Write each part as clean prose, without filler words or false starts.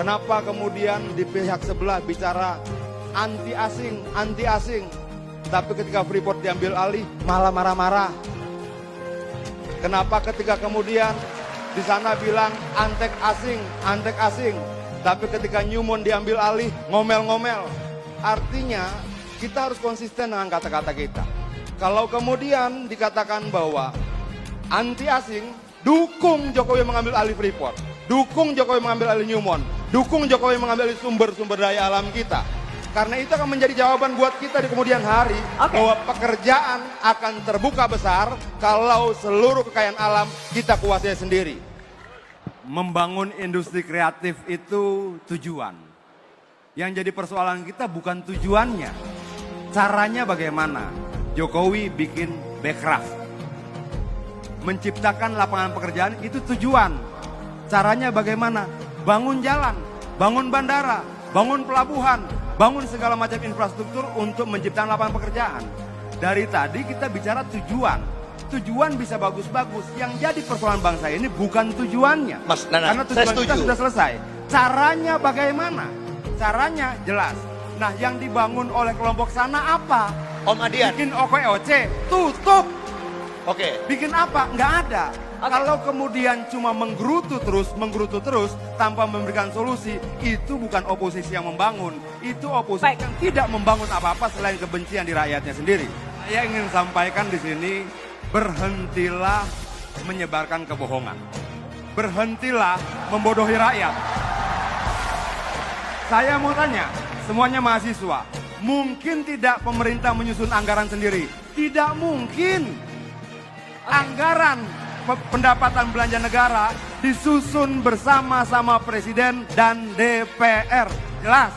Kenapa kemudian di pihak sebelah bicara anti asing, tapi ketika Freeport diambil alih malah marah-marah? Kenapa ketika kemudian di sana bilang antek asing, tapi ketika Newmont diambil alih ngomel-ngomel? Artinya kita harus konsisten dengan kata-kata kita. Kalau kemudian dikatakan bahwa anti asing, dukung Jokowi mengambil alih Freeport, dukung Jokowi mengambil alih Newmont, dukung Jokowi mengambil alih sumber-sumber daya alam kita. Karena itu akan menjadi jawaban buat kita di kemudian hari, bahwa pekerjaan akan terbuka besar kalau seluruh kekayaan alam kita kuasai sendiri. Membangun industri kreatif itu tujuan. Yang jadi persoalan kita bukan tujuannya, caranya bagaimana. Jokowi bikin Bekraf, menciptakan lapangan pekerjaan itu tujuan. Caranya bagaimana? Bangun jalan, bangun bandara, bangun pelabuhan, bangun segala macam infrastruktur untuk menciptakan lapangan pekerjaan. Dari tadi kita bicara tujuan. Tujuan bisa bagus-bagus. Yang jadi persoalan bangsa ini bukan tujuannya. Mas Nana, karena tujuan kita sudah selesai. Caranya bagaimana? Caranya jelas. Nah, yang dibangun oleh kelompok sana apa? Om Adian. Bikin OKOC, tutup. Oke. Bikin apa? Nggak ada. Kalau kemudian cuma menggerutu terus tanpa memberikan solusi, itu bukan oposisi yang membangun. Itu oposisi yang tidak membangun apa-apa selain kebencian di rakyatnya sendiri. Saya ingin sampaikan di sini, berhentilah menyebarkan kebohongan. Berhentilah membodohi rakyat. Saya mau tanya, semuanya mahasiswa, mungkin tidak pemerintah menyusun anggaran sendiri? Tidak mungkin. Anggaran pendapatan belanja negara disusun bersama-sama Presiden dan DPR. Jelas.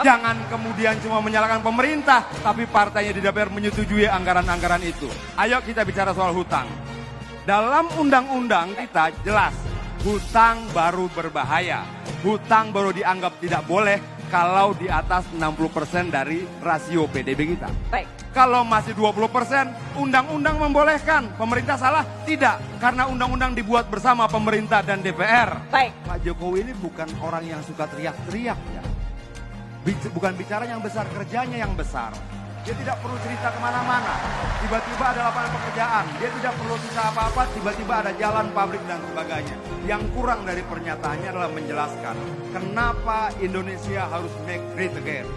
Jangan kemudian cuma menyalahkan pemerintah, tapi partainya di DPR menyetujui anggaran-anggaran itu. Ayo kita bicara soal hutang. Dalam undang-undang kita jelas, hutang baru berbahaya. Hutang baru dianggap tidak boleh kalau di atas 60% dari rasio PDB kita. Baik. Kalau masih 20%, undang-undang membolehkan. Pemerintah salah? Tidak. Karena undang-undang dibuat bersama pemerintah dan DPR. Baik. Pak Jokowi ini bukan orang yang suka teriak-teriak ya. Bukan bicara yang besar, kerjanya yang besar. Dia tidak perlu cerita kemana-mana. Tiba-tiba ada lapangan pekerjaan. Dia tidak perlu cerita apa-apa, tiba-tiba ada jalan, pabrik, dan sebagainya. Yang kurang dari pernyataannya adalah menjelaskan kenapa Indonesia harus make great again.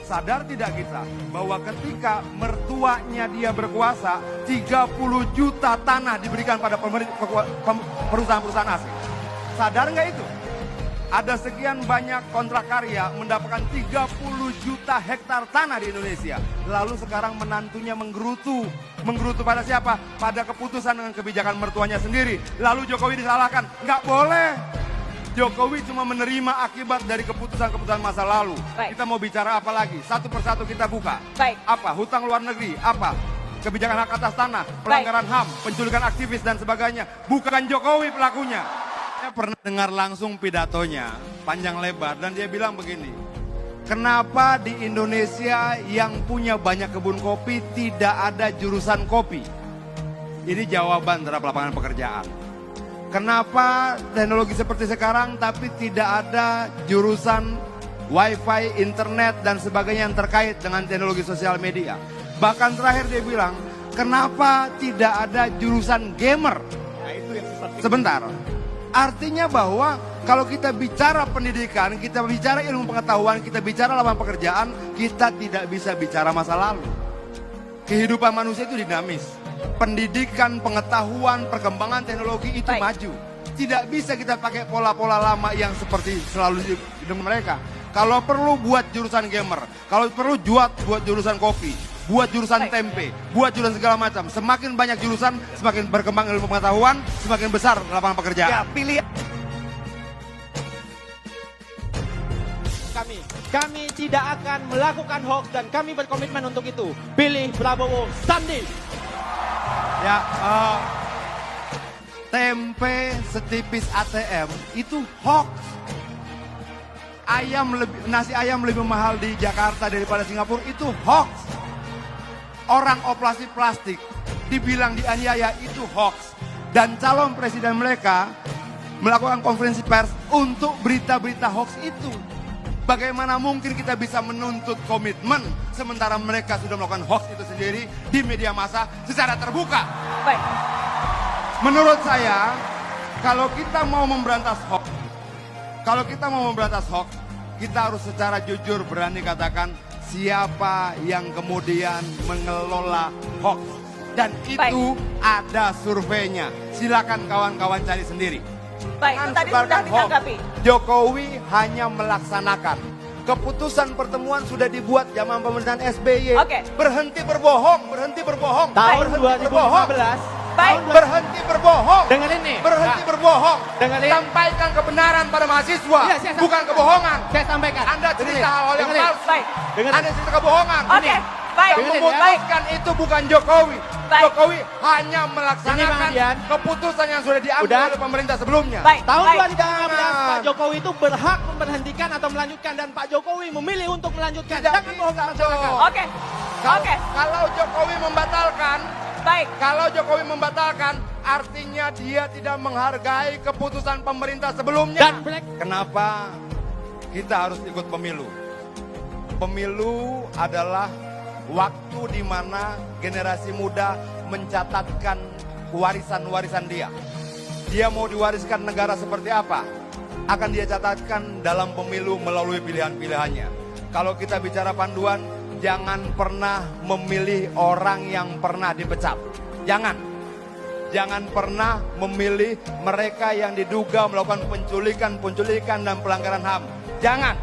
Sadar tidak kita bahwa ketika mertuanya dia berkuasa, 30 juta tanah diberikan pada perusahaan-perusahaan asing. Sadar nggak itu? Ada sekian banyak kontrak karya mendapatkan 30 juta hektar tanah di Indonesia. Lalu sekarang menantunya menggerutu. Menggerutu pada siapa? Pada keputusan dengan kebijakan mertuanya sendiri. Lalu Jokowi disalahkan. Nggak boleh. Jokowi cuma menerima akibat dari keputusan-keputusan masa lalu. Baik. Kita mau bicara apa lagi? Satu persatu kita buka. Baik. Apa? Hutang luar negeri. Apa? Kebijakan hak atas tanah, pelanggaran HAM, penculikan aktivis dan sebagainya. Bukan Jokowi pelakunya. Saya pernah dengar langsung pidatonya, panjang lebar, dan dia bilang begini. Kenapa di Indonesia yang punya banyak kebun kopi tidak ada jurusan kopi? Ini jawaban terhadap lapangan pekerjaan. Kenapa teknologi seperti sekarang tapi tidak ada jurusan wifi, internet, dan sebagainya yang terkait dengan teknologi sosial media? Bahkan terakhir dia bilang, kenapa tidak ada jurusan gamer? Nah, itu yang sebentar. Artinya bahwa kalau kita bicara pendidikan, kita bicara ilmu pengetahuan, kita bicara lapangan pekerjaan, kita tidak bisa bicara masa lalu. Kehidupan manusia itu dinamis. Pendidikan, pengetahuan, perkembangan teknologi itu maju. Tidak bisa kita pakai pola-pola lama yang seperti selalu di mereka. Kalau perlu buat jurusan gamer, kalau perlu buat jurusan kopi, buat jurusan tempe, buat jurusan segala macam. Semakin banyak jurusan, semakin berkembang ilmu pengetahuan, semakin besar lapangan pekerjaan. Ya, pilih. Kami tidak akan melakukan hoax dan kami berkomitmen untuk itu. Pilih Prabowo Sandi. Ya, tempe setipis ATM itu hoax. Nasi ayam lebih mahal di Jakarta daripada Singapura itu hoax. Orang operasi plastik dibilang dianiaya itu hoax. Dan calon presiden mereka melakukan konferensi pers untuk berita-berita hoax itu. Bagaimana mungkin kita bisa menuntut komitmen sementara mereka sudah melakukan hoax itu sendiri di media massa secara terbuka? Baik. Menurut saya, kalau kita mau memberantas hoax, kita harus secara jujur berani katakan siapa yang kemudian mengelola hoax. Dan itu ada surveinya. Silakan kawan-kawan cari sendiri. Baik, itu tadi sudah ditanggapi. Jokowi hanya melaksanakan. Keputusan pertemuan sudah dibuat zaman pemerintahan SBY. Oke. Berhenti berbohong, berhenti berbohong. Tahun berhenti 2015. Baik. Berhenti berbohong. Dengan ini. Berhenti Nah, berbohong. dengan ini. Sampaikan kebenaran pada mahasiswa, Iya, saya bukan kebohongan. Saya sampaikan. Anda cerita hal yang Dengerin. palsu. Baik. Dengerin. Anda cerita kebohongan. Oke, baik. Yang memutuskan itu bukan Jokowi. Baik. Jokowi hanya Ini, melaksanakan Bang Adian. keputusan yang sudah diambil Udah. oleh pemerintah sebelumnya. Baik. Tahun baik. 2015 Pak Jokowi itu berhak memberhentikan atau melanjutkan dan Pak Jokowi memilih untuk melanjutkan. Tidak Jangan bisa bohong masyarakat. dong. Oke. Oke. Kalau Jokowi membatalkan, Baik. artinya dia tidak menghargai keputusan pemerintah sebelumnya. Dan Black. Kenapa kita harus ikut pemilu? Pemilu adalah waktu di mana generasi muda mencatatkan warisan-warisan dia. Dia mau diwariskan negara seperti apa? Akan dia catatkan dalam pemilu melalui pilihan-pilihannya. Kalau kita bicara panduan, jangan pernah memilih orang yang pernah dipecat. Jangan pernah memilih mereka yang diduga melakukan penculikan dan pelanggaran HAM. Jangan.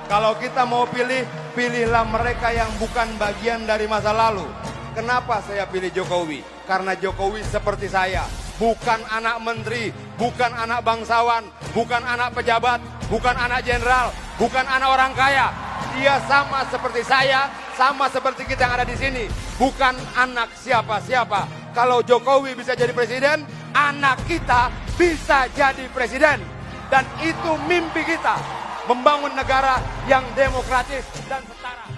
Kalau kita mau pilih, pilihlah mereka yang bukan bagian dari masa lalu. Kenapa saya pilih Jokowi? Karena Jokowi seperti saya. Bukan anak menteri, bukan anak bangsawan, bukan anak pejabat, bukan anak jenderal, bukan anak orang kaya. Dia sama seperti saya, sama seperti kita yang ada di sini. Bukan anak siapa-siapa. Kalau Jokowi bisa jadi presiden, anak kita bisa jadi presiden. Dan itu mimpi kita. Membangun negara yang demokratis dan setara.